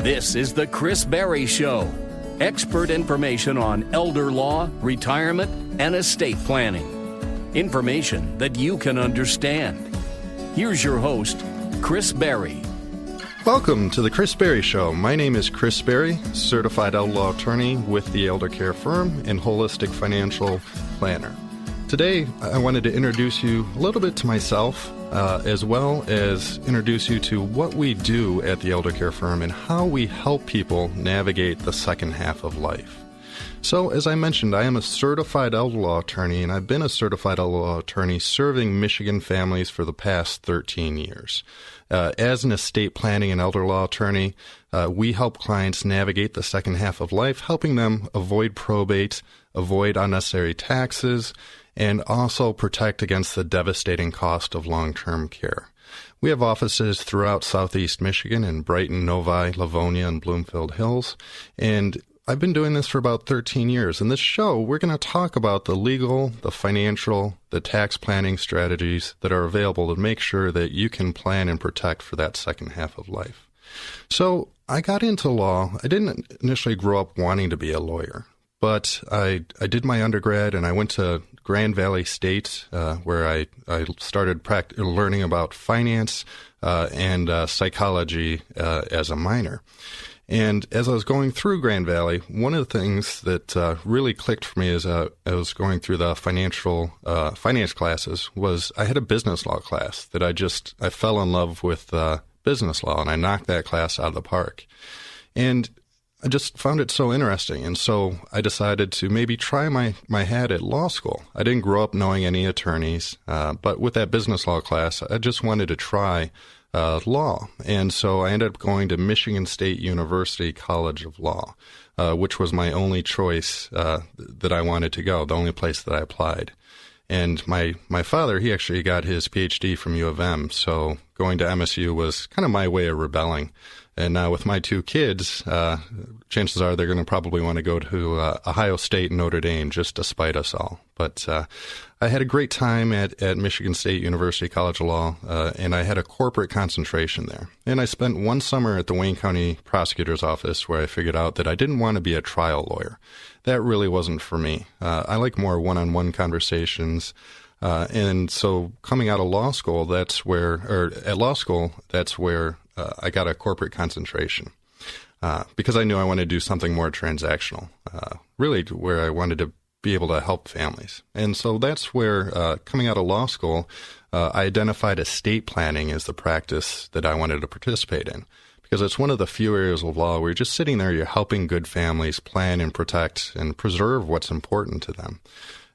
This is the Chris Berry Show. Expert information on elder law, retirement, and estate planning. Information that you can understand. Here's your host, Chris Berry. Welcome to the Chris Berry Show. My name is Chris Berry, certified elder law attorney with the elder care firm and holistic financial planner. Today, I wanted to introduce you a little bit to myself, as well as introduce you to what we do at the elder care firm and how we help people navigate the second half of life. So, as I mentioned, I am a certified elder law attorney, and I've been a certified elder law attorney serving Michigan families for the past 13 years. As an estate planning and elder law attorney, we help clients navigate the second half of life, helping them avoid probate, avoid unnecessary taxes, and also protect against the devastating cost of long-term care. We have offices throughout Southeast Michigan in Brighton, Novi, Livonia, and Bloomfield Hills, and I've been doing this for about 13 years. In this show, we're going to talk about the legal, the financial, the tax planning strategies that are available to make sure that you can plan and protect for that second half of life. So I got into law. I didn't initially grow up wanting to be a lawyer, but I did my undergrad and I went to Grand Valley State, where I started learning about finance and psychology as a minor. And as I was going through Grand Valley, one of the things that really clicked for me as I was going through the finance classes was I had a business law class that I fell in love with business law, and I knocked that class out of the park. And I just found it so interesting, and so I decided to maybe try my hat at law school. I didn't grow up knowing any attorneys, but with that business law class, I just wanted to try law. And so I ended up going to Michigan State University College of Law, which was my only choice that I wanted to go, the only place that I applied. And my father, he actually got his PhD from U of M, so going to MSU was kind of my way of rebelling. And now with my two kids, chances are they're going to probably want to go to Ohio State and Notre Dame just to spite us all. But I had a great time at Michigan State University College of Law, and I had a corporate concentration there. And I spent one summer at the Wayne County Prosecutor's Office where I figured out that I didn't want to be a trial lawyer. That really wasn't for me. I like more one-on-one conversations. And so coming out of law school, that's where I got a corporate concentration because I knew I wanted to do something more transactional, really where I wanted to be able to help families. And so that's where, coming out of law school, I identified estate planning as the practice that I wanted to participate in, because it's one of the few areas of law where you're just sitting there, you're helping good families plan and protect and preserve what's important to them.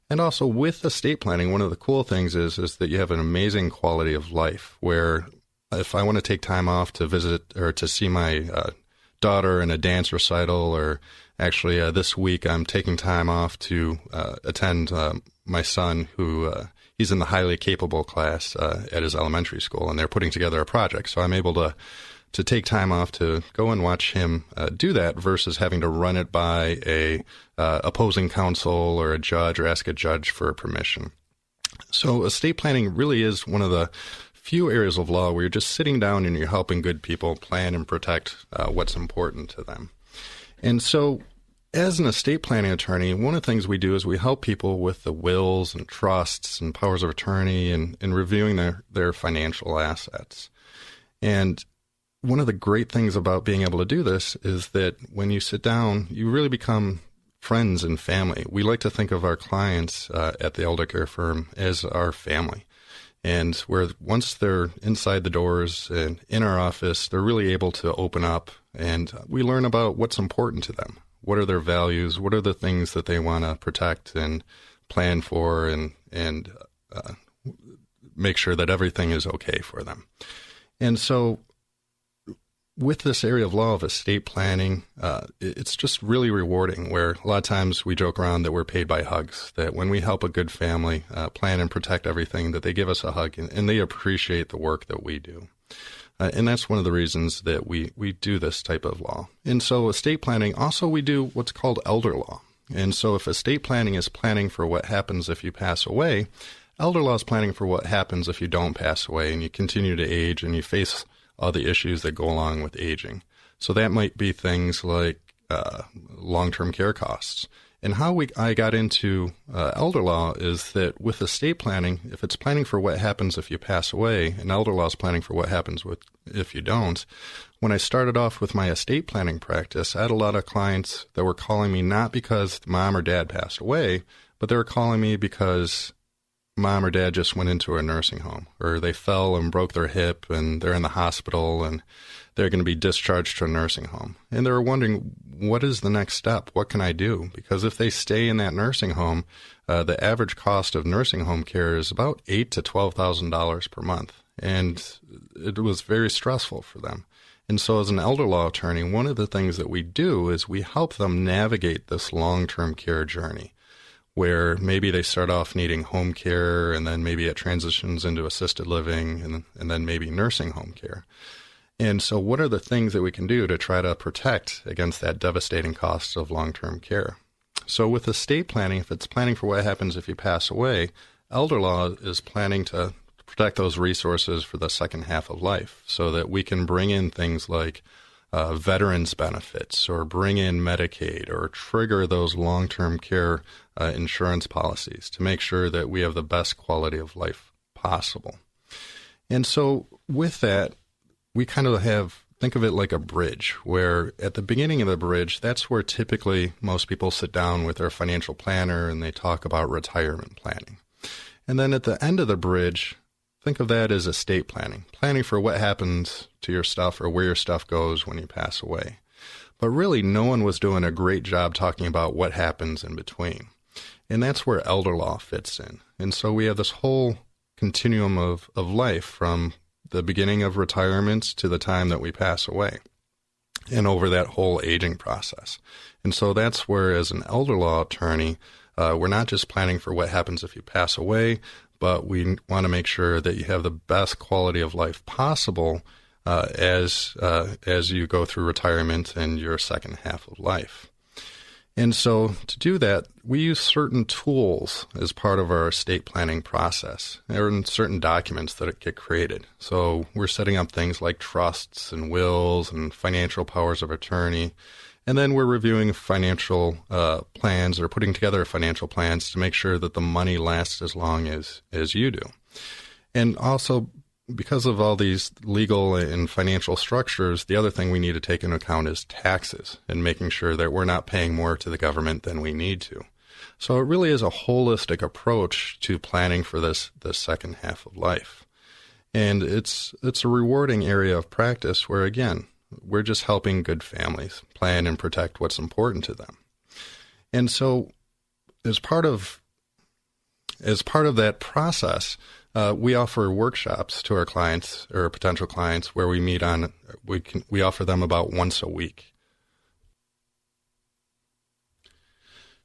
And also with estate planning, one of the cool things is that you have an amazing quality of life where if I want to take time off to visit or to see my daughter in a dance recital, or actually this week I'm taking time off to attend my son who he's in the highly capable class at his elementary school, and they're putting together a project. So I'm able to take time off to go and watch him do that versus having to run it by a opposing counsel or a judge or ask a judge for permission. So estate planning really is one of the few areas of law where you're just sitting down and you're helping good people plan and protect what's important to them. And so as an estate planning attorney, one of the things we do is we help people with the wills and trusts and powers of attorney and reviewing their financial assets. And one of the great things about being able to do this is that when you sit down, you really become friends and family. We like to think of our clients at the elder care firm as our family. And where once they're inside the doors and in our office, they're really able to open up, and we learn about what's important to them. What are their values? What are the things that they want to protect and plan for and make sure that everything is okay for them. And so with this area of law of estate planning, it's just really rewarding, where a lot of times we joke around that we're paid by hugs, that when we help a good family plan and protect everything, that they give us a hug and they appreciate the work that we do. And that's one of the reasons that we do this type of law. And so estate planning, also we do what's called elder law. And so if estate planning is planning for what happens if you pass away, elder law is planning for what happens if you don't pass away and you continue to age and you face all the issues that go along with aging. So that might be things like long-term care costs. And how I got into elder law is that with estate planning, if it's planning for what happens if you pass away, and elder law is planning for what happens if you don't, when I started off with my estate planning practice, I had a lot of clients that were calling me not because mom or dad passed away, but they were calling me because mom or dad just went into a nursing home, or they fell and broke their hip and they're in the hospital and they're going to be discharged to a nursing home. And they were wondering, what is the next step? What can I do? Because if they stay in that nursing home, the average cost of nursing home care is about $8,000 to $12,000 per month. And it was very stressful for them. And so as an elder law attorney, one of the things that we do is we help them navigate this long-term care journey, where maybe they start off needing home care, and then maybe it transitions into assisted living, and then maybe nursing home care. And so what are the things that we can do to try to protect against that devastating cost of long-term care? So with estate planning, if it's planning for what happens if you pass away, elder law is planning to protect those resources for the second half of life so that we can bring in things like veterans benefits, or bring in Medicaid, or trigger those long-term care insurance policies to make sure that we have the best quality of life possible. And so with that, we kind of think of it like a bridge, where at the beginning of the bridge, that's where typically most people sit down with their financial planner and they talk about retirement planning. And then at the end of the bridge, think of that as estate planning, planning for what happens to your stuff or where your stuff goes when you pass away. But really, no one was doing a great job talking about what happens in between. And that's where elder law fits in. And so we have this whole continuum of life from the beginning of retirement to the time that we pass away, and over that whole aging process. And so that's where, as an elder law attorney, we're not just planning for what happens if you pass away, but we want to make sure that you have the best quality of life possible as you go through retirement and your second half of life. And so to do that, we use certain tools as part of our estate planning process. There are certain documents that get created. So we're setting up things like trusts and wills and financial powers of attorney. And then we're reviewing financial plans, or putting together financial plans to make sure that the money lasts as long as you do. And also, because of all these legal and financial structures, the other thing we need to take into account is taxes, and making sure that we're not paying more to the government than we need to. So it really is a holistic approach to planning for this second half of life. And it's a rewarding area of practice where, again, we're just helping good families plan and protect what's important to them. And so as part of that process, we offer workshops to our clients or potential clients where we meet we offer them about once a week.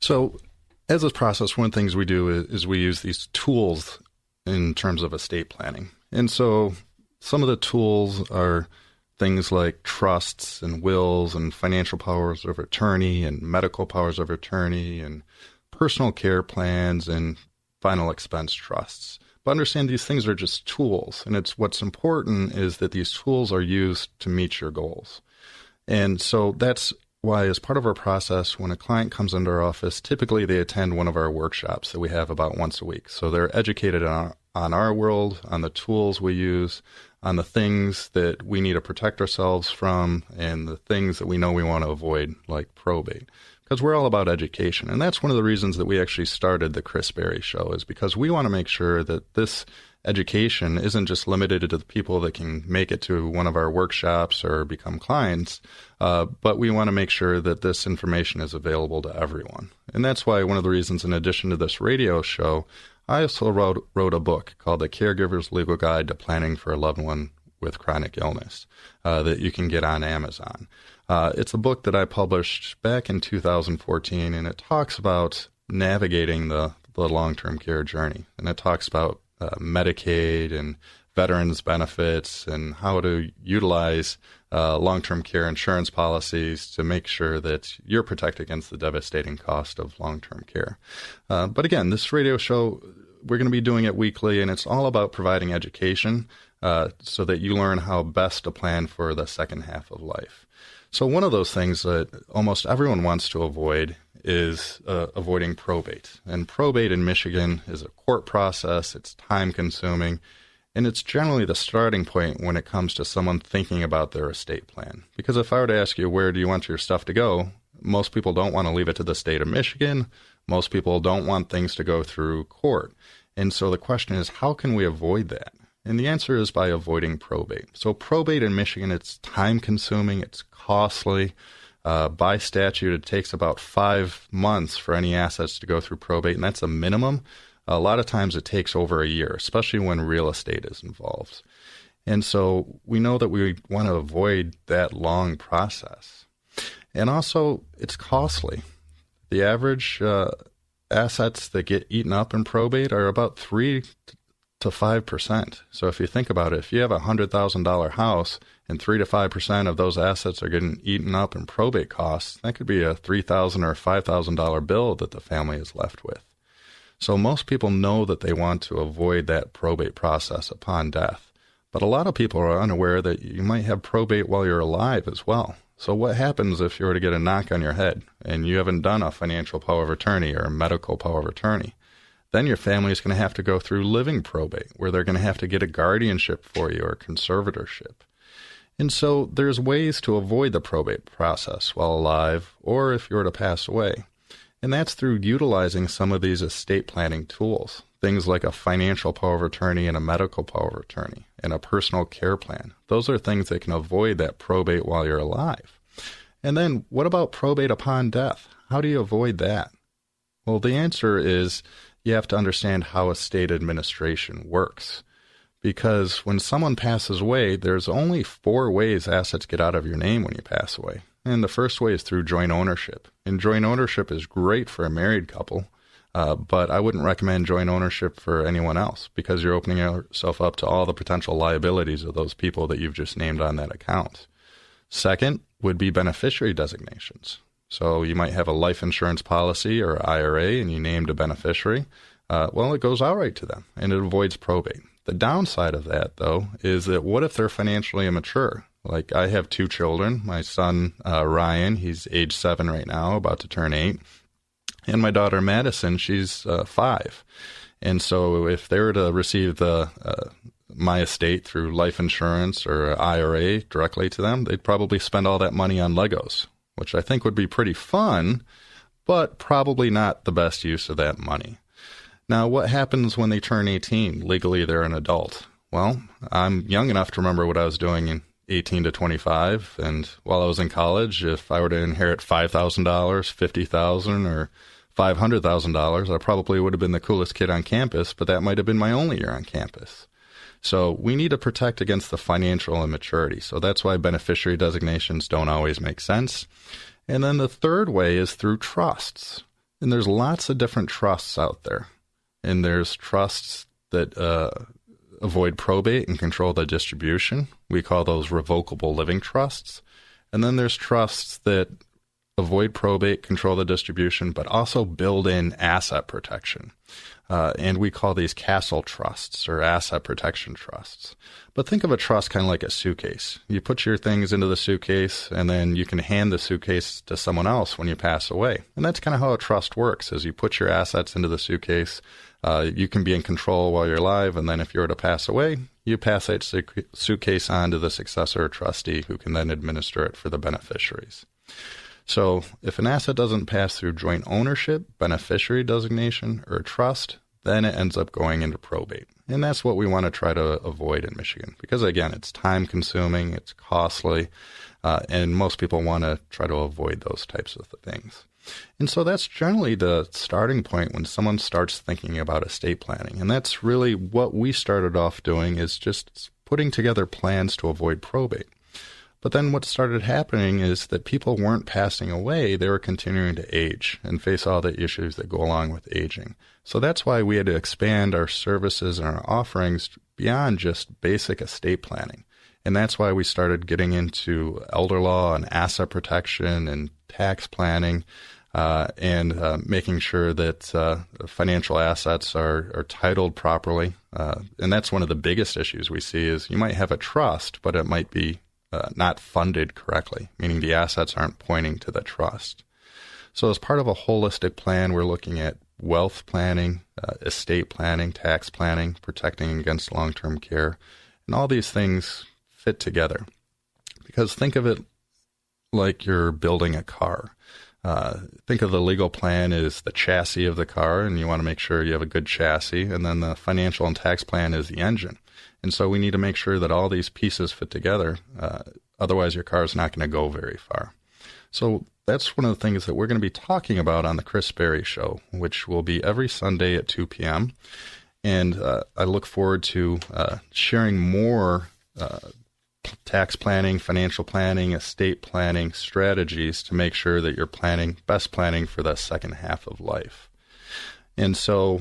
So as this process, one of the things we do is we use these tools in terms of estate planning. And so some of the tools are things like trusts and wills and financial powers of attorney and medical powers of attorney and personal care plans and final expense trusts. But understand these things are just tools, and what's important is that these tools are used to meet your goals. And so that's why, as part of our process, when a client comes into our office, typically they attend one of our workshops that we have about once a week. So they're educated on our world, on the tools we use, on the things that we need to protect ourselves from, and the things that we know we want to avoid, like probate. Because we're all about education. And that's one of the reasons that we actually started the Chris Berry Show, is because we want to make sure that this education isn't just limited to the people that can make it to one of our workshops or become clients, but we want to make sure that this information is available to everyone. And that's why one of the reasons, in addition to this radio show, I also wrote a book called The Caregiver's Legal Guide to Planning for a Loved One with Chronic Illness that you can get on Amazon. It's a book that I published back in 2014, and it talks about navigating the long-term care journey. And it talks about Medicaid and veterans benefits and how to utilize long-term care insurance policies to make sure that you're protected against the devastating cost of long-term care. But again, this radio show, we're going to be doing it weekly, and it's all about providing education so that you learn how best to plan for the second half of life. So one of those things that almost everyone wants to avoid is avoiding probate. And probate in Michigan is a court process. It's time-consuming, and it's generally the starting point when it comes to someone thinking about their estate plan. Because if I were to ask you, where do you want your stuff to go? Most people don't want to leave it to the state of Michigan. Most people don't want things to go through court. And so the question is, how can we avoid that? And the answer is by avoiding probate. So probate in Michigan, it's time-consuming, it's costly. By statute, it takes about 5 months for any assets to go through probate, and that's a minimum. A lot of times it takes over a year, especially when real estate is involved. And so we know that we want to avoid that long process. And also, it's costly. The average assets that get eaten up in probate are about 3 to 5%. So if you think about it, if you have a $100,000 house and 3 to 5% of those assets are getting eaten up in probate costs, that could be a $3,000 or $5,000 bill that the family is left with. So most people know that they want to avoid that probate process upon death. But a lot of people are unaware that you might have probate while you're alive as well. So what happens if you were to get a knock on your head and you haven't done a financial power of attorney or a medical power of attorney? Then your family is going to have to go through living probate, where they're going to have to get a guardianship for you or conservatorship. And so there's ways to avoid the probate process while alive or if you were to pass away. And that's through utilizing some of these estate planning tools, things like a financial power of attorney and a medical power of attorney and a personal care plan. Those are things that can avoid that probate while you're alive. And then what about probate upon death? How do you avoid that? Well, the answer is you have to understand how estate administration works. Because when someone passes away, there's only 4 ways assets get out of your name when you pass away. And the first way is through joint ownership. And joint ownership is great for a married couple, but I wouldn't recommend joint ownership for anyone else because you're opening yourself up to all the potential liabilities of those people that you've just named on that account. Second would be beneficiary designations. So you might have a life insurance policy or IRA and you named a beneficiary. Well, it goes out right to them and it avoids probate. The downside of that, though, is that what if they're financially immature? Like I have 2 children. My son, Ryan, he's age 7 right now, about to turn 8. And my daughter, Madison, she's 5. And so if they were to receive my estate through life insurance or IRA directly to them, they'd probably spend all that money on Legos, which I think would be pretty fun, but probably not the best use of that money. Now, what happens when they turn 18? Legally, they're an adult. Well, I'm young enough to remember what I was doing in 18 to 25, and while I was in college, if I were to inherit $5,000, $50,000, or $500,000, I probably would have been the coolest kid on campus, but that might have been my only year on campus. So we need to protect against the financial immaturity. So that's why beneficiary designations don't always make sense. And then the third way is through trusts. And there's lots of different trusts out there. And there's trusts that avoid probate and control the distribution. We call those revocable living trusts. And then there's trusts that avoid probate, control the distribution, but also build in asset protection. And we call these castle trusts or asset protection trusts. But think of a trust kind of like a suitcase. You put your things into the suitcase, and then you can hand the suitcase to someone else when you pass away. And that's kind of how a trust works, is you put your assets into the suitcase. You can be in control while you're alive, and then if you were to pass away, you pass that suitcase on to the successor or trustee who can then administer it for the beneficiaries. So if an asset doesn't pass through joint ownership, beneficiary designation, or trust, then it ends up going into probate. And that's what we want to try to avoid in Michigan because, again, it's time-consuming, it's costly, and most people want to try to avoid those types of things. And so that's generally the starting point when someone starts thinking about estate planning. And that's really what we started off doing, is just putting together plans to avoid probate. But then what started happening is that people weren't passing away, they were continuing to age and face all the issues that go along with aging. So that's why we had to expand our services and our offerings beyond just basic estate planning. And that's why we started getting into elder law and asset protection and tax planning, and making sure that financial assets are titled properly. And that's one of the biggest issues we see is you might have a trust, but it might be not funded correctly, meaning the assets aren't pointing to the trust. So as part of a holistic plan, we're looking at wealth planning, estate planning, tax planning, protecting against long-term care, and all these things fit together. Because think of it like you're building a car. Think of the legal plan as the chassis of the car, and you want to make sure you have a good chassis, and then the financial and tax plan is the engine. And so we need to make sure that all these pieces fit together. Otherwise, your car is not going to go very far. So that's one of the things that we're going to be talking about on the Chris Berry Show, which will be every Sunday at 2 p.m. And I look forward to sharing more tax planning, financial planning, estate planning strategies to make sure that you're best planning for the second half of life. And so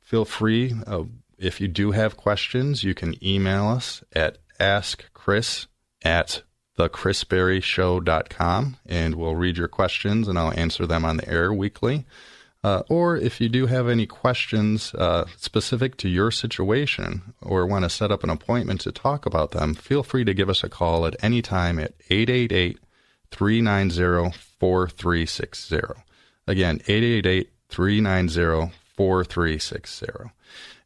feel free, if you do have questions, you can email us at askchris@thechrisberryshow.com, and we'll read your questions and I'll answer them on the air weekly. Or if you do have any questions specific to your situation or want to set up an appointment to talk about them, feel free to give us a call at any time at 888-390-4360. Again, 888-390-4360.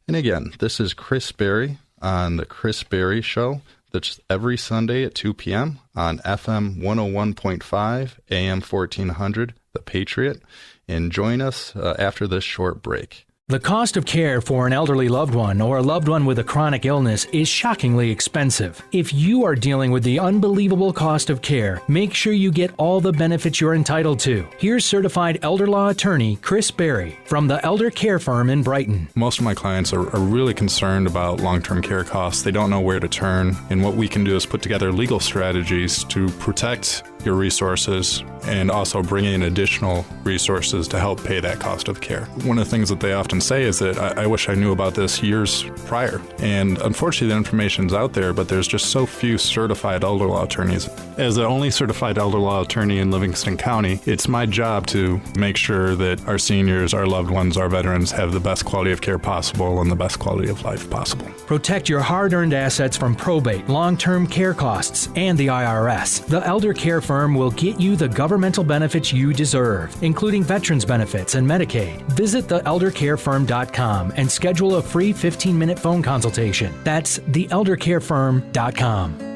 And again, this is Chris Berry on the Chris Berry Show. That's every Sunday at 2 p.m. on FM 101.5, AM 1400, The Patriot. And join us after this short break. The cost of care for an elderly loved one or a loved one with a chronic illness is shockingly expensive. If you are dealing with the unbelievable cost of care, make sure you get all the benefits you're entitled to. Here's certified elder law attorney Chris Berry from the Elder Care Firm in Brighton. Most of my clients are really concerned about long-term care costs. They don't know where to turn, and what we can do is put together legal strategies to protect your resources and also bring in additional resources to help pay that cost of care. One of the things that they often say is that I wish I knew about this years prior. And unfortunately, the information's out there, but there's just so few certified elder law attorneys. As the only certified elder law attorney in Livingston County, it's my job to make sure that our seniors, our loved ones, our veterans have the best quality of care possible and the best quality of life possible. Protect your hard-earned assets from probate, long-term care costs, and the IRS. The Elder Care Firm will get you the governmental benefits you deserve, including veterans benefits and Medicaid. Visit theeldercarefirm.com and schedule a free 15-minute phone consultation. That's theeldercarefirm.com.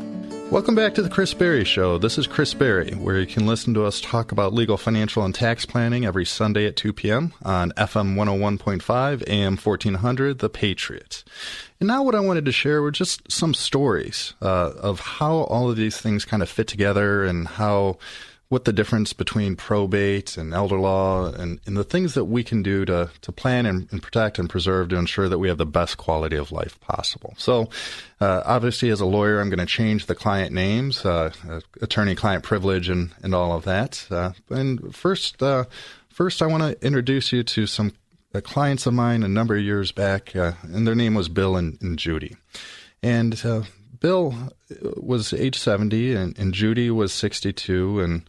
Welcome back to the Chris Berry Show. This is Chris Berry, where you can listen to us talk about legal, financial, and tax planning every Sunday at 2 p.m. on FM 101.5, AM 1400, The Patriot. And now what I wanted to share were just some stories of how all of these things kind of fit together and what the difference between probate and elder law and the things that we can do to plan and protect and preserve to ensure that we have the best quality of life possible. So obviously as a lawyer, I'm going to change the client names, attorney-client privilege and all of that. And first I want to introduce you to some clients of mine a number of years back, and their name was Bill and Judy. And Bill was age 70 and Judy was 62,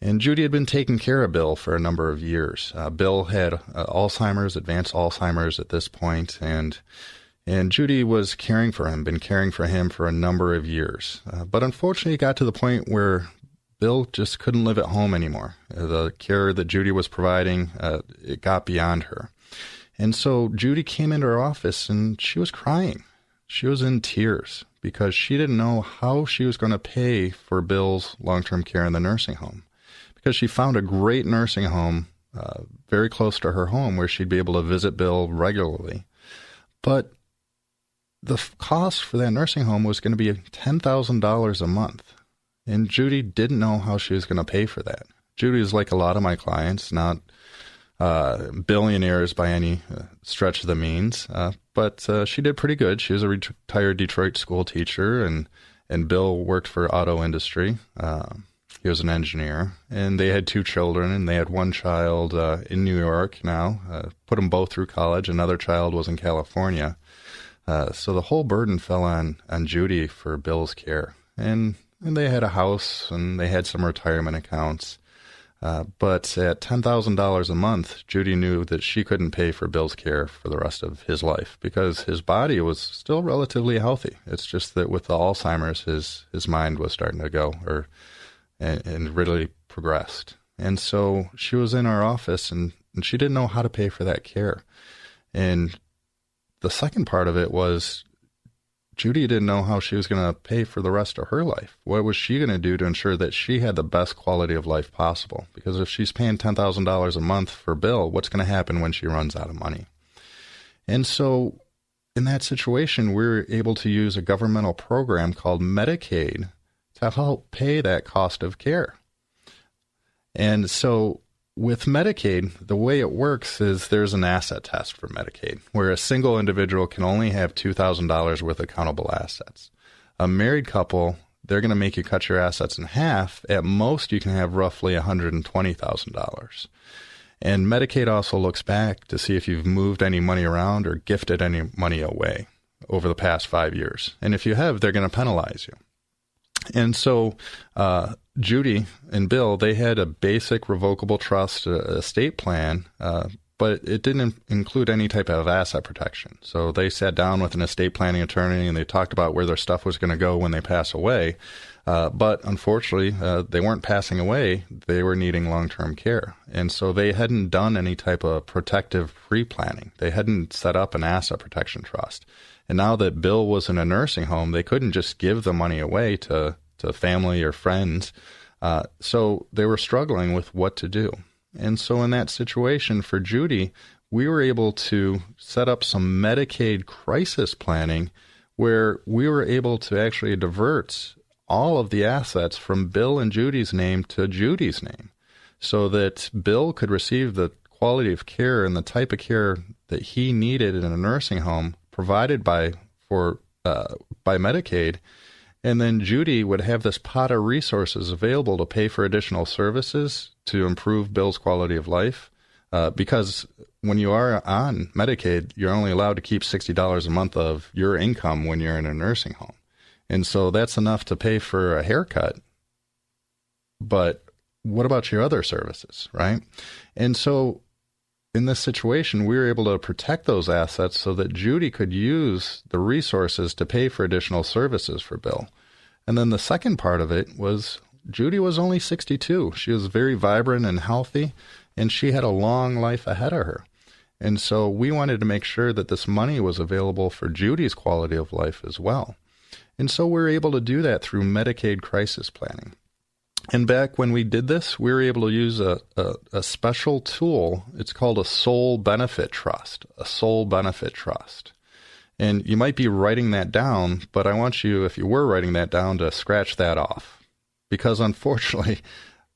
and Judy had been taking care of Bill for a number of years. Bill had Alzheimer's, advanced Alzheimer's at this point, and Judy was been caring for him for a number of years. But unfortunately, it got to the point where Bill just couldn't live at home anymore. The care that Judy was providing, it got beyond her. And so Judy came into her office and she was crying. She was in tears because she didn't know how she was going to pay for Bill's long-term care in the nursing home. Because she found a great nursing home very close to her home where she'd be able to visit Bill regularly. But the cost for that nursing home was going to be $10,000 a month. And Judy didn't know how she was going to pay for that. Judy is like a lot of my clients, not billionaires by any stretch of the means, but she did pretty good. She was a retired Detroit school teacher, and Bill worked for auto industry. He was an engineer, and they had 2 children, and they had one child in New York now, put them both through college. Another child was in California. So the whole burden fell on Judy for Bill's care. And they had a house, and they had some retirement accounts. But at $10,000 a month, Judy knew that she couldn't pay for Bill's care for the rest of his life because his body was still relatively healthy. It's just that with the Alzheimer's, his mind was starting to go and really progressed. And so she was in our office, and she didn't know how to pay for that care. And the second part of it was Judy didn't know how she was going to pay for the rest of her life. What was she going to do to ensure that she had the best quality of life possible? Because if she's paying $10,000 a month for Bill, what's going to happen when she runs out of money? And so in that situation, we were able to use a governmental program called Medicaid to help pay that cost of care. And so with Medicaid, the way it works is there's an asset test for Medicaid, where a single individual can only have $2,000 worth of countable assets. A married couple, they're going to make you cut your assets in half. At most, you can have roughly $120,000. And Medicaid also looks back to see if you've moved any money around or gifted any money away over the past 5 years. And if you have, they're going to penalize you. And so Judy and Bill, they had a basic revocable trust estate plan, but it didn't include any type of asset protection. So they sat down with an estate planning attorney and they talked about where their stuff was going to go when they pass away. But unfortunately, they weren't passing away. They were needing long-term care. And so they hadn't done any type of protective pre-planning. They hadn't set up an asset protection trust. And now that Bill was in a nursing home, they couldn't just give the money away to family or friends. So they were struggling with what to do. And so in that situation for Judy, we were able to set up some Medicaid crisis planning where we were able to actually divert all of the assets from Bill and Judy's name to Judy's name so that Bill could receive the quality of care and the type of care that he needed in a nursing home provided by Medicaid, and then Judy would have this pot of resources available to pay for additional services to improve Bill's quality of life, because when you are on Medicaid, you're only allowed to keep $60 a month of your income when you're in a nursing home. And so that's enough to pay for a haircut, but what about your other services, right? And so in this situation, we were able to protect those assets so that Judy could use the resources to pay for additional services for Bill. And then the second part of it was Judy was only 62. She was very vibrant and healthy, and she had a long life ahead of her. And so we wanted to make sure that this money was available for Judy's quality of life as well. And so we were able to do that through Medicaid crisis planning. And back when we did this, we were able to use a special tool. It's called a sole benefit trust, And you might be writing that down, but I want you, if you were writing that down, to scratch that off. Because unfortunately,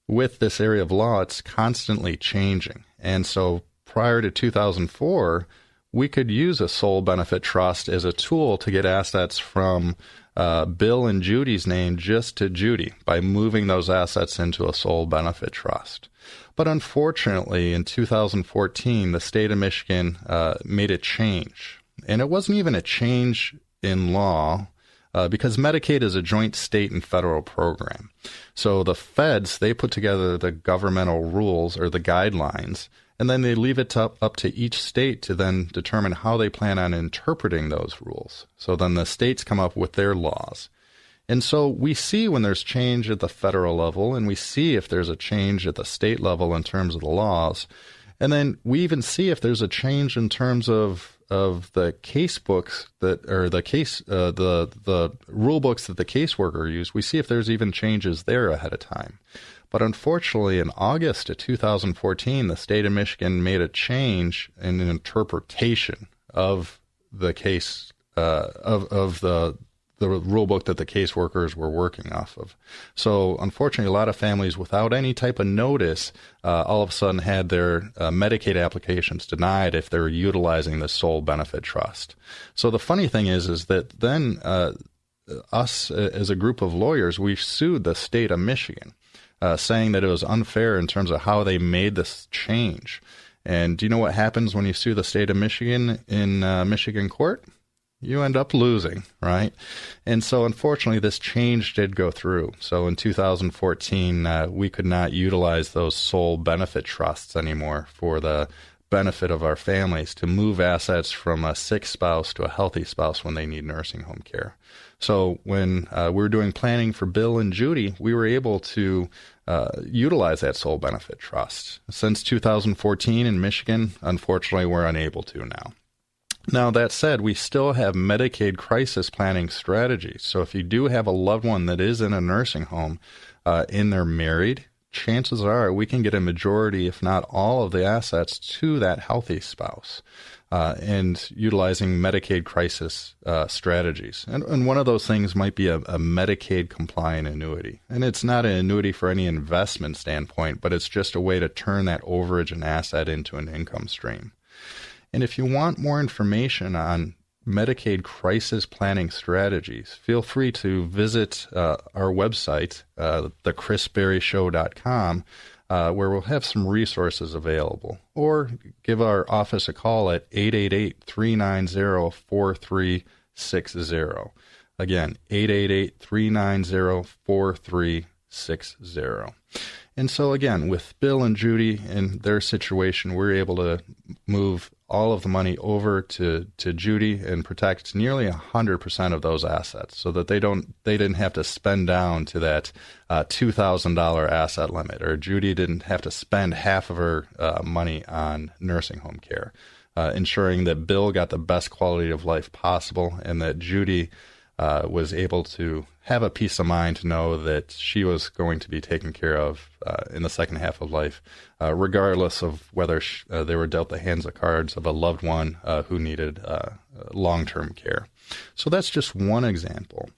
with this area of law, it's constantly changing. And so prior to 2004, we could use a sole benefit trust as a tool to get assets from Bill and Judy's name just to Judy by moving those assets into a sole benefit trust. But unfortunately, in 2014, the state of Michigan made a change. And it wasn't even a change in law because Medicaid is a joint state and federal program. So the feds, they put together the governmental rules or the guidelines, and then they leave it up to each state to then determine how they plan on interpreting those rules. So then the states come up with their laws. And so we see when there's change at the federal level, and we see if there's a change at the state level in terms of the laws. And then we even see if there's a change in terms of the case books that, or the rule books that the caseworker used. We see if there's even changes there ahead of time. But unfortunately, in August of 2014, the state of Michigan made a change in an interpretation of the case, of the rule book that the caseworkers were working off of. So unfortunately, a lot of families without any type of notice all of a sudden had their Medicaid applications denied if they were utilizing the sole benefit trust. So the funny thing is that then us as a group of lawyers, we sued the state of Michigan, saying that it was unfair in terms of how they made this change. And do you know what happens when you sue the state of Michigan in Michigan court? you end up losing, right? And so unfortunately, this change did go through. So in 2014, we could not utilize those sole benefit trusts anymore for the benefit of our families to move assets from a sick spouse to a healthy spouse when they need nursing home care. So when we were doing planning for Bill and Judy, we were able to utilize that sole benefit trust. Since 2014 in Michigan, unfortunately, we're unable to now. Now, that said, we still have Medicaid crisis planning strategies. So if you do have a loved one that is in a nursing home and they're married, chances are we can get a majority, if not all, of the assets to that healthy spouse and utilizing Medicaid crisis strategies. And one of those things might be a Medicaid compliant annuity. And it's not an annuity for any investment standpoint, but it's just a way to turn that overage and asset into an income stream. And if you want more information on Medicaid crisis planning strategies, feel free to visit our website, thechrisberryshow.com, where we'll have some resources available. Or give our office a call at 888-390-4360. Again, 888-390-4360. And so again, with Bill and Judy and their situation, we're able to move all of the money over to Judy and protect nearly 100% of those assets so that they didn't have to spend down to that $2,000 asset limit, or Judy didn't have to spend half of her money on nursing home care, ensuring that Bill got the best quality of life possible and that Judy was able to have a peace of mind to know that she was going to be taken care of in the second half of life, regardless of whether they were dealt the hands of cards of a loved one who needed long-term care. So that's just one example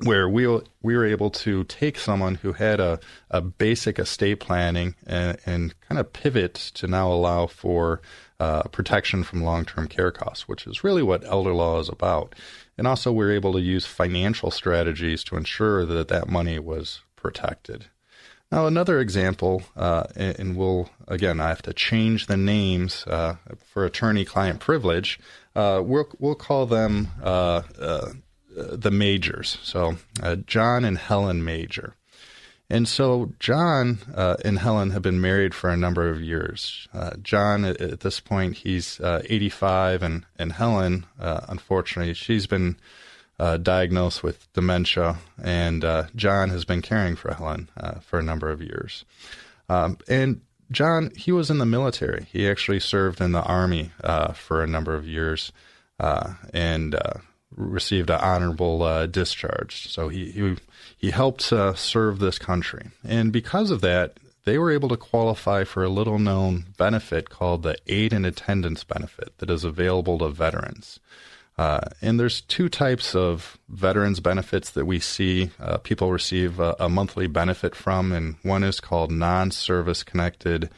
where we were able to take someone who had a basic estate planning and kind of pivot to now allow for protection from long-term care costs, which is really what elder law is about. And also we're able to use financial strategies to ensure that that money was protected. Now, another example, and I have to change the names for attorney-client privilege. We'll call them the Majors. So John and Helen Major. And so John and Helen have been married for a number of years. John, at this point, he's 85, and Helen, unfortunately, she's been diagnosed with dementia, and John has been caring for Helen for a number of years. And John, he was in the military. He actually served in the Army for a number of years and received an honorable discharge. So he helped serve this country. And because of that, they were able to qualify for a little-known benefit called the Aid and Attendance Benefit that is available to veterans. And there's two types of veterans benefits that we see people receive a monthly benefit from, and one is called non-service-connected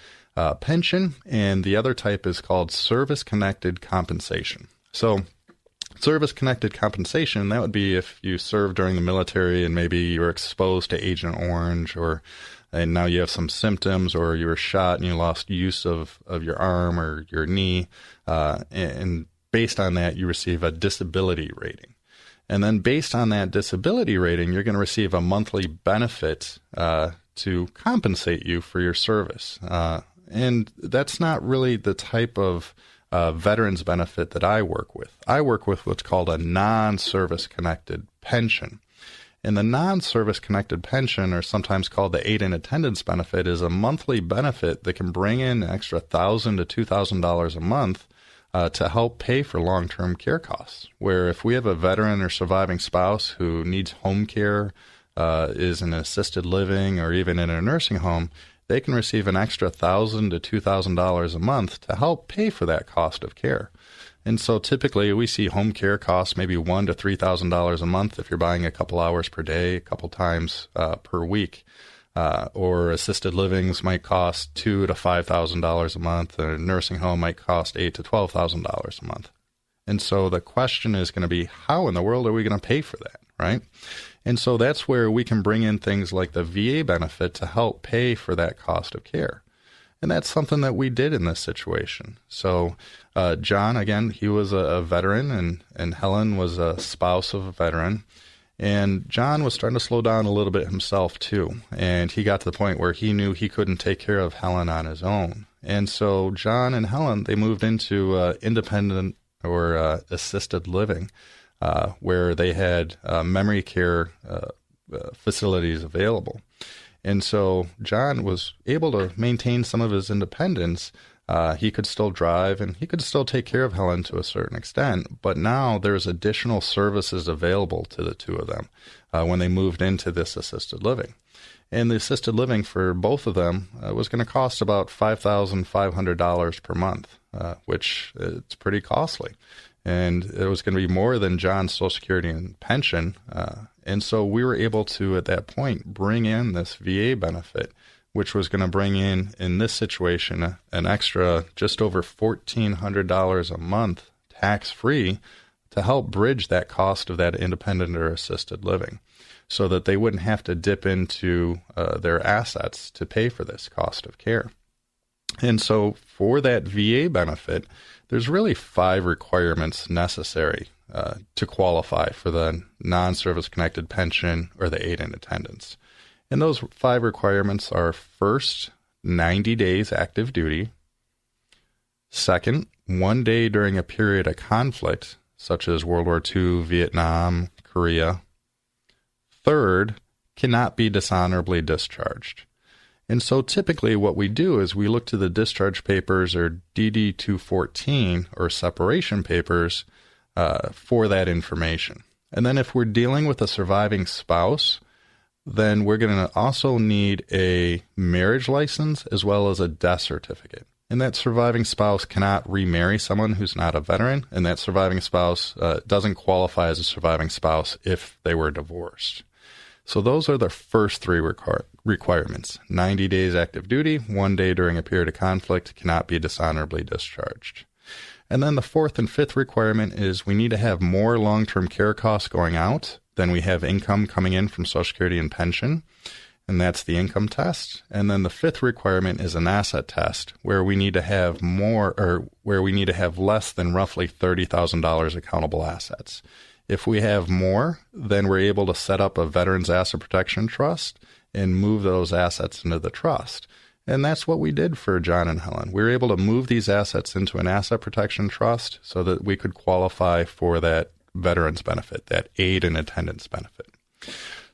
pension, and the other type is called service-connected compensation. So service-connected compensation, that would be if you served during the military and maybe you were exposed to Agent Orange, and now you have some symptoms, or you were shot and you lost use of your arm or your knee, and based on that, you receive a disability rating. And then based on that disability rating, you're going to receive a monthly benefit to compensate you for your service. And that's not really the type of veterans benefit that I work with. I work with what's called a non-service connected pension. And the non-service connected pension, or sometimes called the Aid and Attendance Benefit, is a monthly benefit that can bring in an extra $1,000 to $2,000 a month to help pay for long-term care costs. Where if we have a veteran or surviving spouse who needs home care, is in assisted living, or even in a nursing home, they can receive an extra $1,000 to $2,000 a month to help pay for that cost of care. And so typically we see home care costs maybe $1,000 to $3,000 a month if you're buying a couple hours per day, a couple times per week. Or assisted livings might cost $2,000 to $5,000 a month. A nursing home might cost $8,000 to $12,000 a month. And so the question is going to be, how in the world are we going to pay for that, right? And so that's where we can bring in things like the VA benefit to help pay for that cost of care. And that's something that we did in this situation. So John, again, he was a veteran, and Helen was a spouse of a veteran. And John was starting to slow down a little bit himself, too. And he got to the point where he knew he couldn't take care of Helen on his own. And so John and Helen, they moved into independent or assisted living, where they had memory care facilities available. And so John was able to maintain some of his independence. He could still drive and he could still take care of Helen to a certain extent. But now there's additional services available to the two of them when they moved into this assisted living. And the assisted living for both of them was going to cost about $5,500 per month, which it's pretty costly. And it was going to be more than John's Social Security and pension. And so we were able to, at that point, bring in this VA benefit, which was going to bring in this situation, an extra just over $1,400 a month tax-free to help bridge that cost of that independent or assisted living so that they wouldn't have to dip into their assets to pay for this cost of care. And so for that VA benefit, there's really 5 requirements necessary to qualify for the non-service-connected pension or the aid in attendance. And those 5 requirements are: first, 90 days active duty; second, 1 day during a period of conflict, such as World War II, Vietnam, Korea; third, cannot be dishonorably discharged. And so typically what we do is we look to the discharge papers or DD-214 or separation papers for that information. And then if we're dealing with a surviving spouse, then we're going to also need a marriage license as well as a death certificate. And that surviving spouse cannot remarry someone who's not a veteran, and that surviving spouse doesn't qualify as a surviving spouse if they were divorced. So those are the first 3 requirements: 90 days active duty, 1 day during a period of conflict, cannot be dishonorably discharged. And then the 4th and 5th requirement is we need to have more long-term care costs going out than we have income coming in from Social Security and pension, and that's the income test. And then the 5th requirement is an asset test, where we need to have more, or where we need to have less than roughly $30,000 accountable assets. If we have more, then we're able to set up a Veterans Asset Protection Trust and move those assets into the trust. And that's what we did for John and Helen. We were able to move these assets into an asset protection trust so that we could qualify for that veterans benefit, that aid and attendance benefit.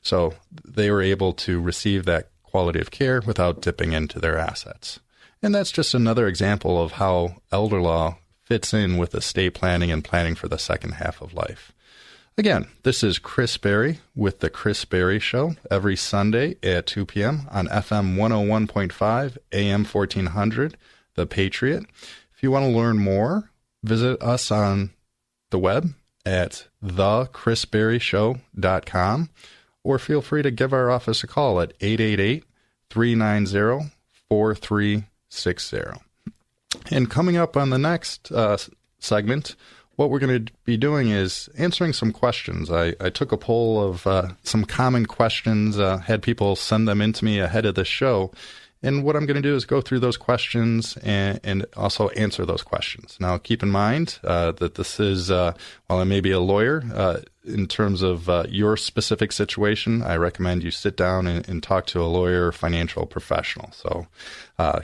So they were able to receive that quality of care without dipping into their assets. And that's just another example of how elder law fits in with estate planning and planning for the second half of life. Again, this is Chris Berry with The Chris Berry Show every Sunday at 2 p.m. on FM 101.5, AM 1400, The Patriot. If you want to learn more, visit us on the web at thechrisberryshow.com, or feel free to give our office a call at 888-390-4360. And coming up on the next segment, what we're going to be doing is answering some questions. I took a poll of some common questions, had people send them in to me ahead of the show. And what I'm going to do is go through those questions and also answer those questions. Now, keep in mind that this is, while I may be a lawyer, in terms of your specific situation, I recommend you sit down and talk to a lawyer or financial professional. So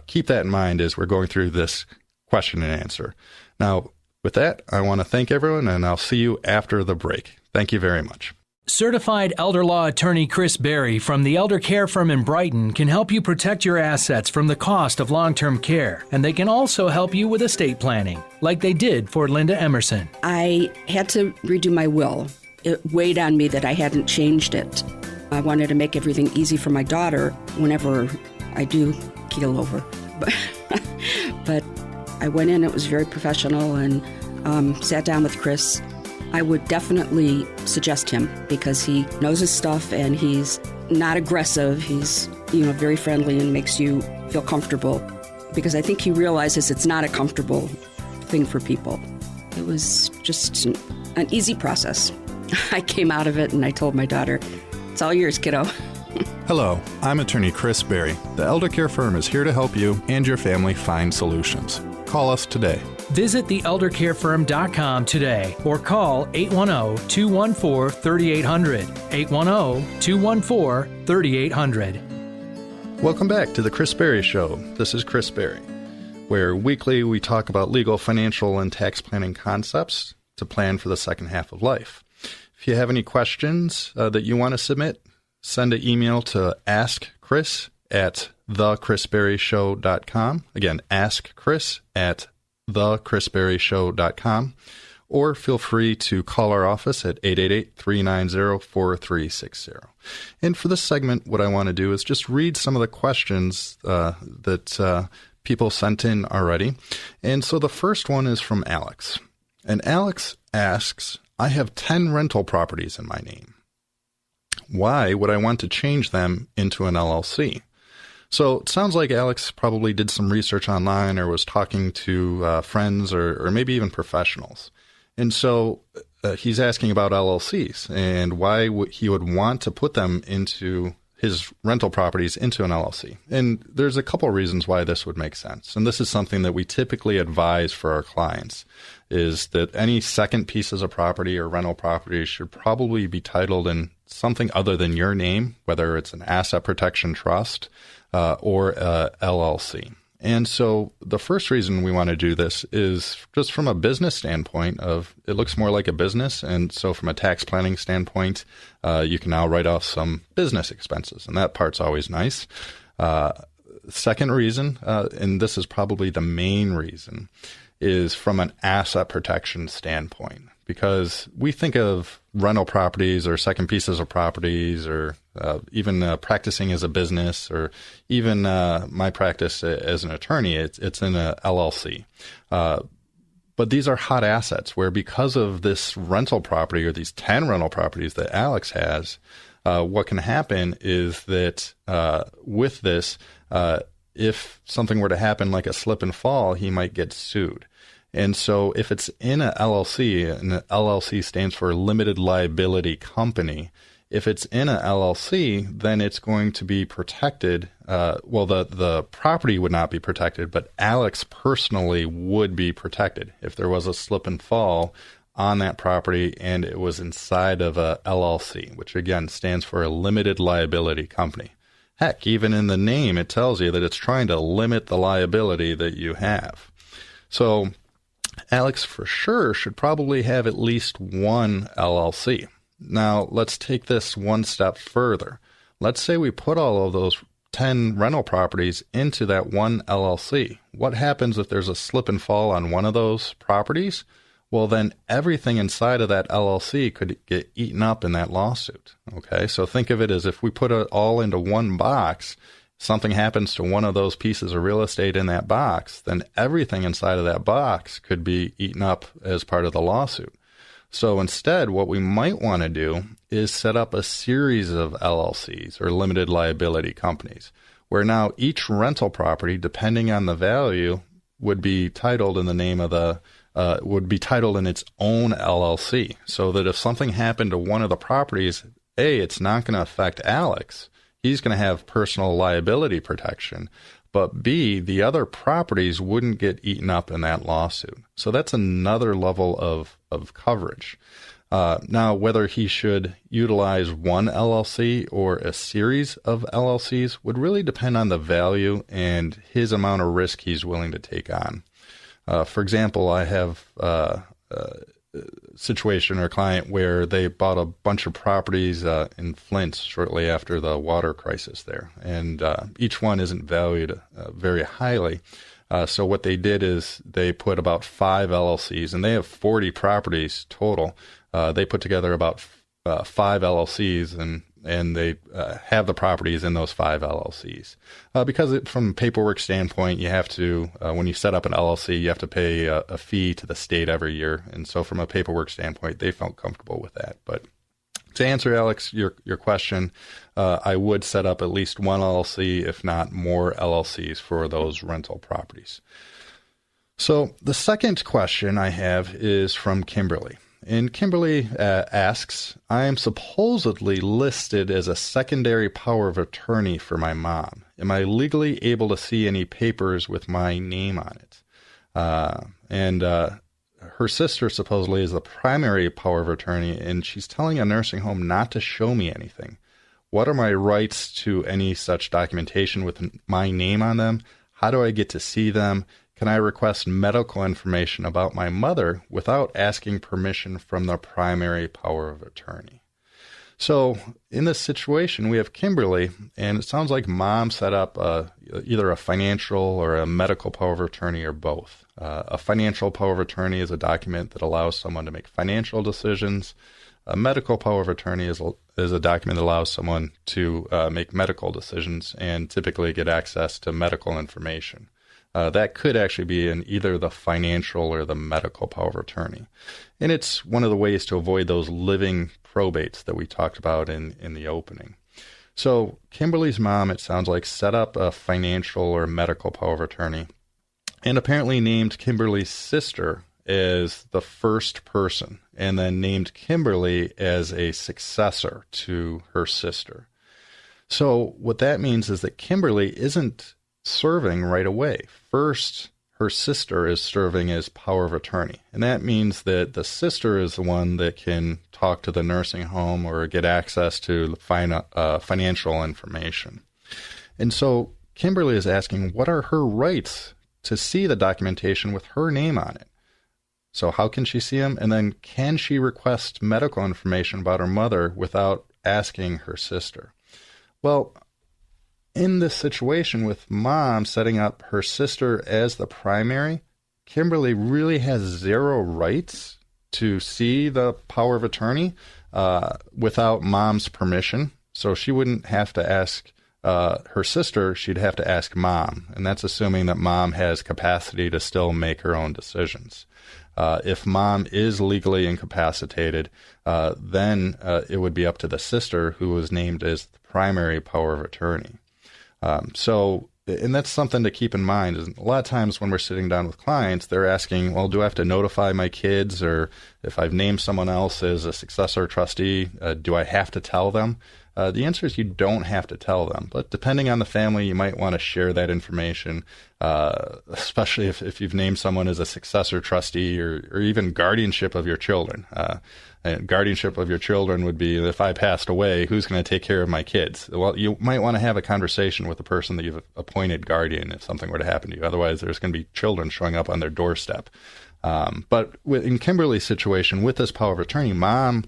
keep that in mind as we're going through this question and answer. Now, with that, I want to thank everyone, and I'll see you after the break. Thank you very much. Certified elder law attorney Chris Berry from the Elder Care Firm in Brighton can help you protect your assets from the cost of long-term care, and they can also help you with estate planning, like they did for Linda Emerson. I had to redo my will. It weighed on me that I hadn't changed it. I wanted to make everything easy for my daughter whenever I do keel over. But I went in, it was very professional, and sat down with Chris. I would definitely suggest him because he knows his stuff and he's not aggressive. He's, very friendly and makes you feel comfortable, because I think he realizes it's not a comfortable thing for people. It was just an easy process. I came out of it and I told my daughter, "It's all yours, kiddo." Hello, I'm attorney Chris Berry. The Elder Care Firm is here to help you and your family find solutions. Call us today. Visit theeldercarefirm.com today or call 810-214-3800. 810-214-3800. Welcome back to the Chris Berry Show. This is Chris Berry, where weekly we talk about legal, financial, and tax planning concepts to plan for the second half of life. If you have any questions that you want to submit, send an email to askchris@thechrisberryshow.com. Again, askchris@thechrisberryshow.com. Or feel free to call our office at 888-390-4360. And for this segment, what I want to do is just read some of the questions that people sent in already. And so the first one is from Alex. And Alex asks, I have 10 rental properties in my name. Why would I want to change them into an LLC? So it sounds like Alex probably did some research online or was talking to friends or maybe even professionals. And so he's asking about LLCs and why he would want to put them into his rental properties into an LLC. And there's a couple of reasons why this would make sense. And this is something that we typically advise for our clients, is that any second pieces of property or rental property should probably be titled in something other than your name, whether it's an asset protection trust or a LLC. And so the first reason we want to do this is just from a business standpoint of it looks more like a business. And so from a tax planning standpoint, you can now write off some business expenses. And that part's always nice. Second reason, and this is probably the main reason, is from an asset protection standpoint. Because we think of rental properties or second pieces of properties or even practicing as a business or even my practice as an attorney, it's in a LLC. But these are hot assets where because of this rental property or these 10 rental properties that Alex has, what can happen is that with this, if something were to happen like a slip and fall, he might get sued. And so if it's in a LLC, and the LLC stands for Limited Liability Company, if it's in a LLC, then it's going to be protected. The property would not be protected, but Alex personally would be protected if there was a slip and fall on that property and it was inside of a LLC, which again stands for a Limited Liability Company. Heck, even in the name, it tells you that it's trying to limit the liability that you have. So Alex for sure should probably have at least one LLC. Now, let's take this one step further. Let's say we put all of those 10 rental properties into that one LLC. What happens if there's a slip and fall on one of those properties? Well, then everything inside of that LLC could get eaten up in that lawsuit. Okay, so think of it as if we put it all into one box, something happens to one of those pieces of real estate in that box, then everything inside of that box could be eaten up as part of the lawsuit. So instead, what we might want to do is set up a series of LLCs or limited liability companies, where now each rental property, depending on the value, would be titled in the name of would be titled in its own LLC, so that if something happened to one of the properties, A, it's not going to affect Alex. He's going to have personal liability protection. But B, the other properties wouldn't get eaten up in that lawsuit. So that's another level of coverage. Now, whether he should utilize one LLC or a series of LLCs would really depend on the value and his amount of risk he's willing to take on. For example, I have a situation or a client where they bought a bunch of properties in Flint shortly after the water crisis there, and each one isn't valued very highly. So what they did is they put about 5 LLCs, and they have 40 properties total. They put together about 5 LLCs, and they have the properties in those 5 LLCs. Because from a paperwork standpoint, you have to, when you set up an LLC, you have to pay a fee to the state every year. And so from a paperwork standpoint, they felt comfortable with that. But to answer, Alex, your question, I would set up at least one LLC, if not more LLCs for those rental properties. So the second question I have is from Kimberly. And Kimberly asks, I am supposedly listed as a secondary power of attorney for my mom. Am I legally able to see any papers with my name on it? And her sister supposedly is the primary power of attorney, and she's telling a nursing home not to show me anything. What are my rights to any such documentation with my name on them? How do I get to see them? Can I request medical information about my mother without asking permission from the primary power of attorney? So in this situation, we have Kimberly, and it sounds like mom set up either a financial or a medical power of attorney or both. A financial power of attorney is a document that allows someone to make financial decisions. A medical power of attorney is a document that allows someone to make medical decisions and typically get access to medical information. That could actually be in either the financial or the medical power of attorney. And it's one of the ways to avoid those living probates that we talked about in the opening. So Kimberly's mom, it sounds like, set up a financial or medical power of attorney and apparently named Kimberly's sister as the first person and then named Kimberly as a successor to her sister. So what that means is that Kimberly isn't serving right away. First, her sister is serving as power of attorney. And that means that the sister is the one that can talk to the nursing home or get access to financial information. And so Kimberly is asking, what are her rights to see the documentation with her name on it? So how can she see them? And then can she request medical information about her mother without asking her sister? Well, in this situation with mom setting up her sister as the primary, Kimberly really has zero rights to see the power of attorney without mom's permission. So she wouldn't have to ask her sister, she'd have to ask mom. And that's assuming that mom has capacity to still make her own decisions. If mom is legally incapacitated, then it would be up to the sister who was named as the primary power of attorney. And that's something to keep in mind. Is a lot of times when we're sitting down with clients, they're asking, well, do I have to notify my kids? Or if I've named someone else as a successor trustee, do I have to tell them? The answer is you don't have to tell them. But depending on the family, you might want to share that information, especially if you've named someone as a successor trustee or even guardianship of your children. And guardianship of your children would be, if I passed away, who's going to take care of my kids? Well, you might want to have a conversation with the person that you've appointed guardian if something were to happen to you. Otherwise, there's going to be children showing up on their doorstep. But in Kimberly's situation, with this power of attorney, mom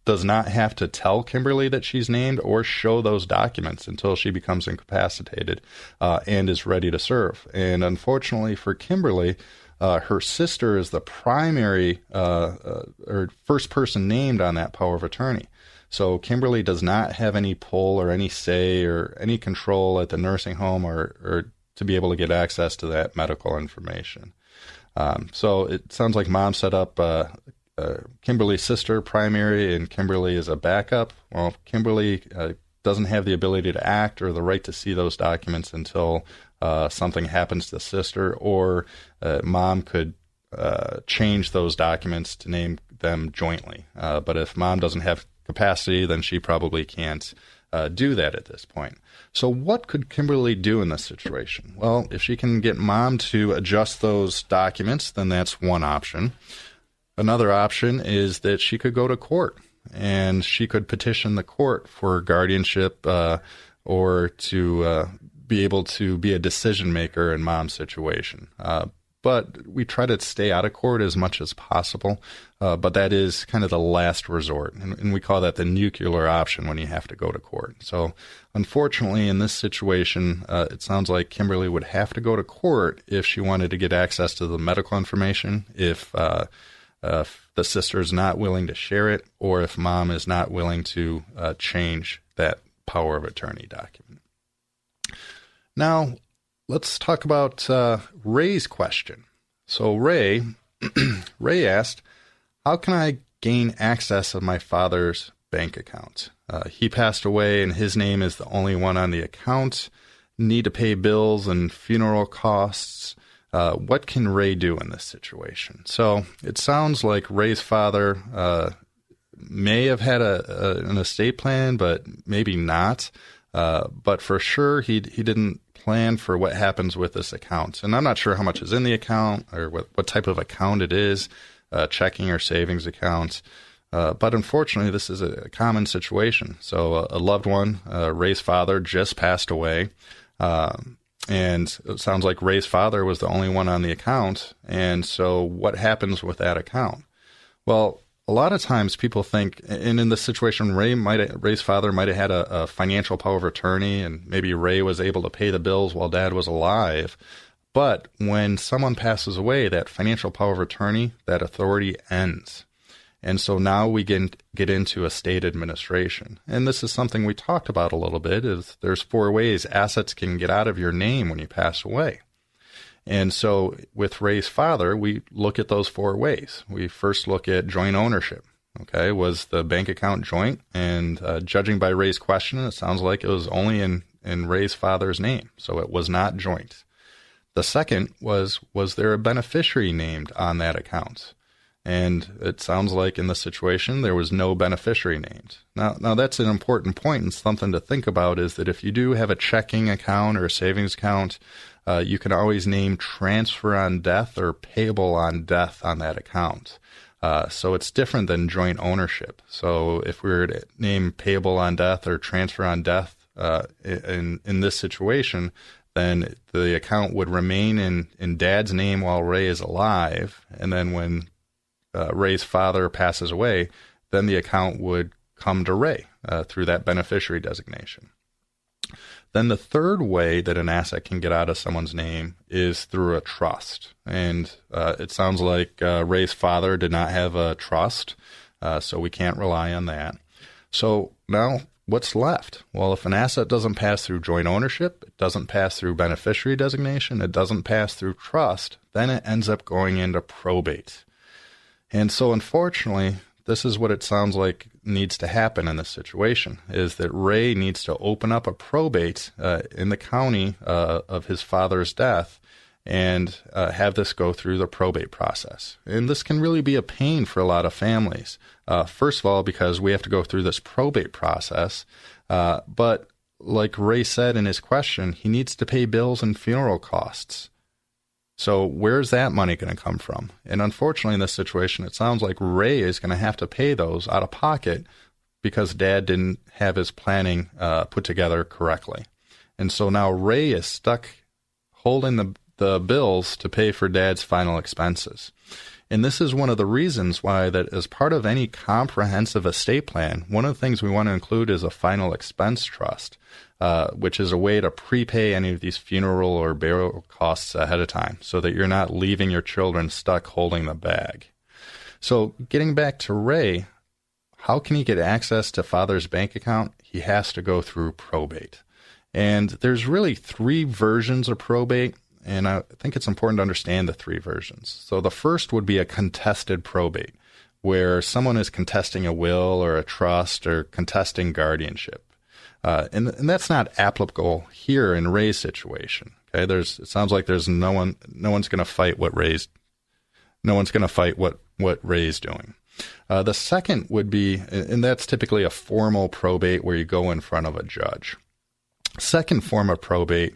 does not have to tell Kimberly that she's named or show those documents until she becomes incapacitated and is ready to serve. And unfortunately for Kimberly, her sister is the primary or first person named on that power of attorney. So Kimberly does not have any pull or any say or any control at the nursing home or to be able to get access to that medical information. So it sounds like mom set up Kimberly's sister primary and Kimberly is a backup. Well, Kimberly doesn't have the ability to act or the right to see those documents until something happens to the sister, or mom could change those documents to name them jointly. But if mom doesn't have capacity, then she probably can't do that at this point. So what could Kimberly do in this situation? Well, if she can get mom to adjust those documents, then that's one option. Another option is that she could go to court and she could petition the court for guardianship or to be able to be a decision maker in mom's situation. But we try to stay out of court as much as possible, but that is kind of the last resort. And we call that the nuclear option when you have to go to court. So unfortunately, in this situation, it sounds like Kimberly would have to go to court if she wanted to get access to the medical information, if the sister is not willing to share it, or if mom is not willing to change that power of attorney document. Now, let's talk about Ray's question. So Ray asked, how can I gain access of my father's bank account? He passed away and his name is the only one on the account. Need to pay bills and funeral costs. what can Ray do in this situation? So it sounds like Ray's father may have had an estate plan, but maybe not. But for sure, he didn't plan for what happens with this account. And I'm not sure how much is in the account or what type of account it is, checking or savings account. But unfortunately, this is a common situation. So a loved one, Ray's father, just passed away. And it sounds like Ray's father was the only one on the account. And so what happens with that account? Well, a lot of times people think, and in this situation, Ray's father might have had a financial power of attorney, and maybe Ray was able to pay the bills while Dad was alive. But when someone passes away, that financial power of attorney, that authority ends. And so now we get into estate administration. And this is something we talked about a little bit, is there's 4 ways assets can get out of your name when you pass away. And so with Ray's father, we look at those 4 ways. We first look at joint ownership. Okay, was the bank account joint? And judging by Ray's question, it sounds like it was only in Ray's father's name, so it was not joint. The second was there a beneficiary named on that account? And it sounds like in this situation, there was no beneficiary named. Now that's an important point, and something to think about is that if you do have a checking account or a savings account, you can always name transfer on death or payable on death on that account. So it's different than joint ownership. So if we were to name payable on death or transfer on death in this situation, then the account would remain in Dad's name while Ray is alive. And then when Ray's father passes away, then the account would come to Ray through that beneficiary designation. Then the third way that an asset can get out of someone's name is through a trust. And it sounds like Ray's father did not have a trust, so we can't rely on that. So now what's left? Well, if an asset doesn't pass through joint ownership, it doesn't pass through beneficiary designation, it doesn't pass through trust, then it ends up going into probate. And so unfortunately, this is what it sounds like needs to happen in this situation, is that Ray needs to open up a probate in the county of his father's death and have this go through the probate process. And this can really be a pain for a lot of families. First of all, because we have to go through this probate process, but like Ray said in his question, he needs to pay bills and funeral costs. So where's that money going to come from? And unfortunately, in this situation, it sounds like Ray is going to have to pay those out of pocket because Dad didn't have his planning put together correctly. And so now Ray is stuck holding the bills to pay for Dad's final expenses. And this is one of the reasons why that as part of any comprehensive estate plan, one of the things we want to include is a final expense trust, which is a way to prepay any of these funeral or burial costs ahead of time so that you're not leaving your children stuck holding the bag. So getting back to Ray, how can he get access to Father's bank account? He has to go through probate. And there's really 3 versions of probate. And I think it's important to understand the 3 versions. So the first would be a contested probate, where someone is contesting a will or a trust or contesting guardianship. And that's not applicable here in Ray's situation. Okay, it sounds like there's no one's going to fight what Ray's doing. The second would be, and that's typically a formal probate where you go in front of a judge. Second form of probate,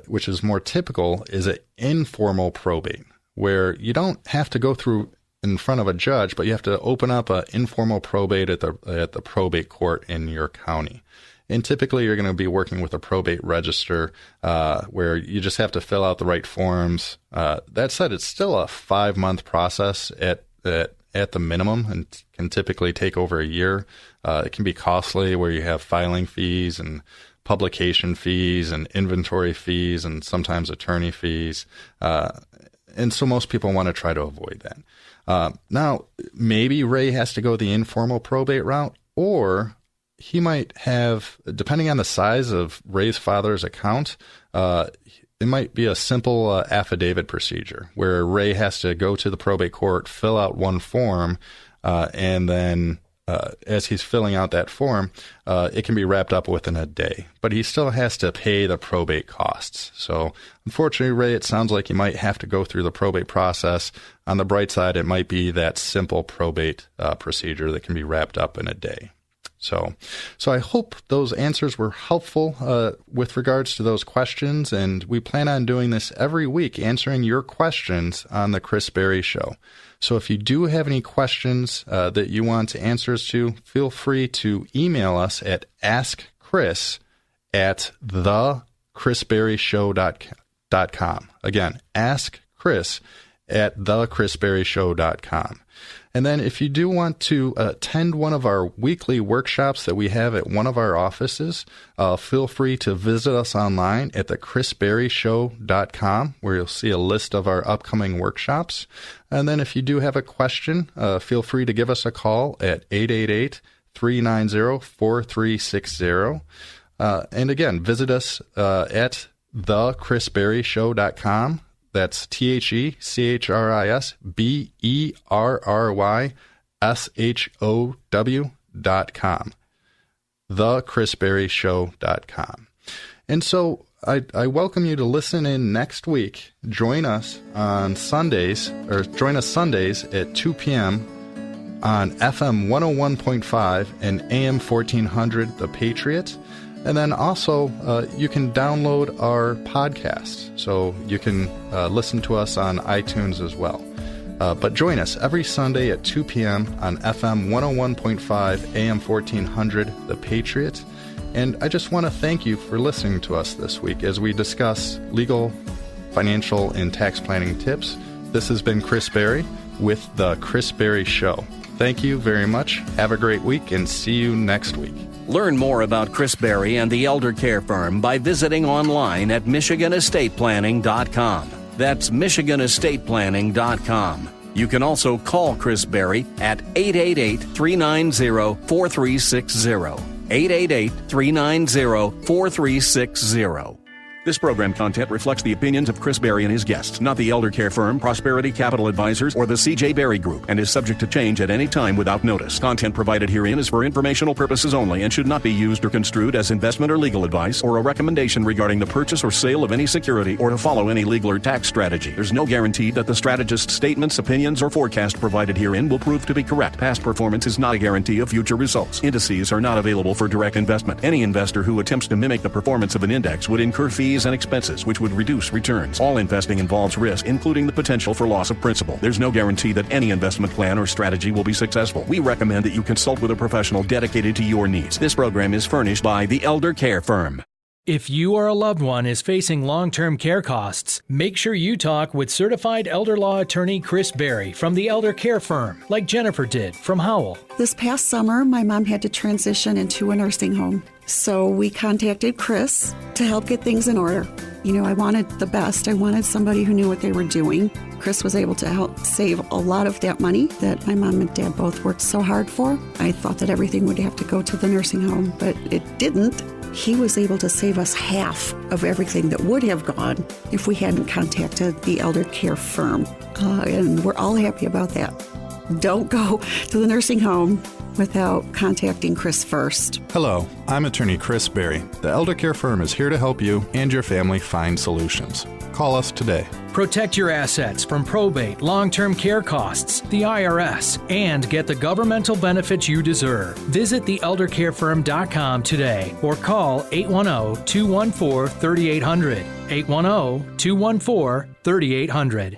which is more typical, is an informal probate, where you don't have to go through in front of a judge, but you have to open up an informal probate at the probate court in your county. And typically you're going to be working with a probate register where you just have to fill out the right forms. That said, it's still a 5-month process at the minimum and can typically take over a year. It can be costly where you have filing fees and publication fees and inventory fees and sometimes attorney fees. And so most people want to try to avoid that. Now, maybe Ray has to go the informal probate route, or he might have, depending on the size of Ray's father's account, it might be a simple affidavit procedure where Ray has to go to the probate court, fill out one form, and then as he's filling out that form, it can be wrapped up within a day. But he still has to pay the probate costs. So unfortunately, Ray, it sounds like you might have to go through the probate process. On the bright side, it might be that simple probate procedure that can be wrapped up in a day. So I hope those answers were helpful with regards to those questions, and we plan on doing this every week, answering your questions on the Chris Berry Show. So if you do have any questions that you want answers to, feel free to email us at askchris@thechrisberryshow.com. Again, askchris@thechrisberryshow.com. And then if you do want to attend one of our weekly workshops that we have at one of our offices, feel free to visit us online at thechrisberryshow.com, where you'll see a list of our upcoming workshops. And then if you do have a question, feel free to give us a call at 888-390-4360. And again, visit us at thechrisberryshow.com. That's thechrisberryshow.com. thechrisberryshow.com. And so I welcome you to listen in next week. Join us on Sundays, or join us Sundays at 2 p.m. on FM 101.5 and AM 1400, The Patriot. And then also, you can download our podcast, so you can listen to us on iTunes as well. But join us every Sunday at 2 p.m. on FM 101.5, AM 1400, The Patriot. And I just want to thank you for listening to us this week as we discuss legal, financial, and tax planning tips. This has been Chris Berry with The Chris Berry Show. Thank you very much. Have a great week, and see you next week. Learn more about Chris Berry and the Elder Care Firm by visiting online at MichiganEstatePlanning.com. That's MichiganEstatePlanning.com. You can also call Chris Berry at 888-390-4360. 888-390-4360. This program content reflects the opinions of Chris Berry and his guests, not the Elder Care Firm, Prosperity Capital Advisors, or the C.J. Berry Group, and is subject to change at any time without notice. Content provided herein is for informational purposes only and should not be used or construed as investment or legal advice or a recommendation regarding the purchase or sale of any security or to follow any legal or tax strategy. There's no guarantee that the strategist's statements, opinions, or forecast provided herein will prove to be correct. Past performance is not a guarantee of future results. Indices are not available for direct investment. Any investor who attempts to mimic the performance of an index would incur fees and expenses, which would reduce returns. All investing involves risk, including the potential for loss of principal. There's no guarantee that any investment plan or strategy will be successful. We recommend that you consult with a professional dedicated to your needs. This program is furnished by the Elder Care Firm. If you or a loved one is facing long-term care costs, make sure you talk with certified elder law attorney Chris Berry from the Elder Care Firm, like Jennifer did from Howell. This past summer, my mom had to transition into a nursing home. So we contacted Chris to help get things in order. You know, I wanted the best. I wanted somebody who knew what they were doing. Chris was able to help save a lot of that money that my mom and dad both worked so hard for. I thought that everything would have to go to the nursing home, but it didn't. He was able to save us half of everything that would have gone if we hadn't contacted the Elder Care Firm. And we're all happy about that. Don't go to the nursing home without contacting Chris first. Hello, I'm attorney Chris Berry. The Elder Care Firm is here to help you and your family find solutions. Call us today. Protect your assets from probate, long-term care costs, the IRS, and get the governmental benefits you deserve. Visit theeldercarefirm.com today or call 810-214-3800. 810-214-3800.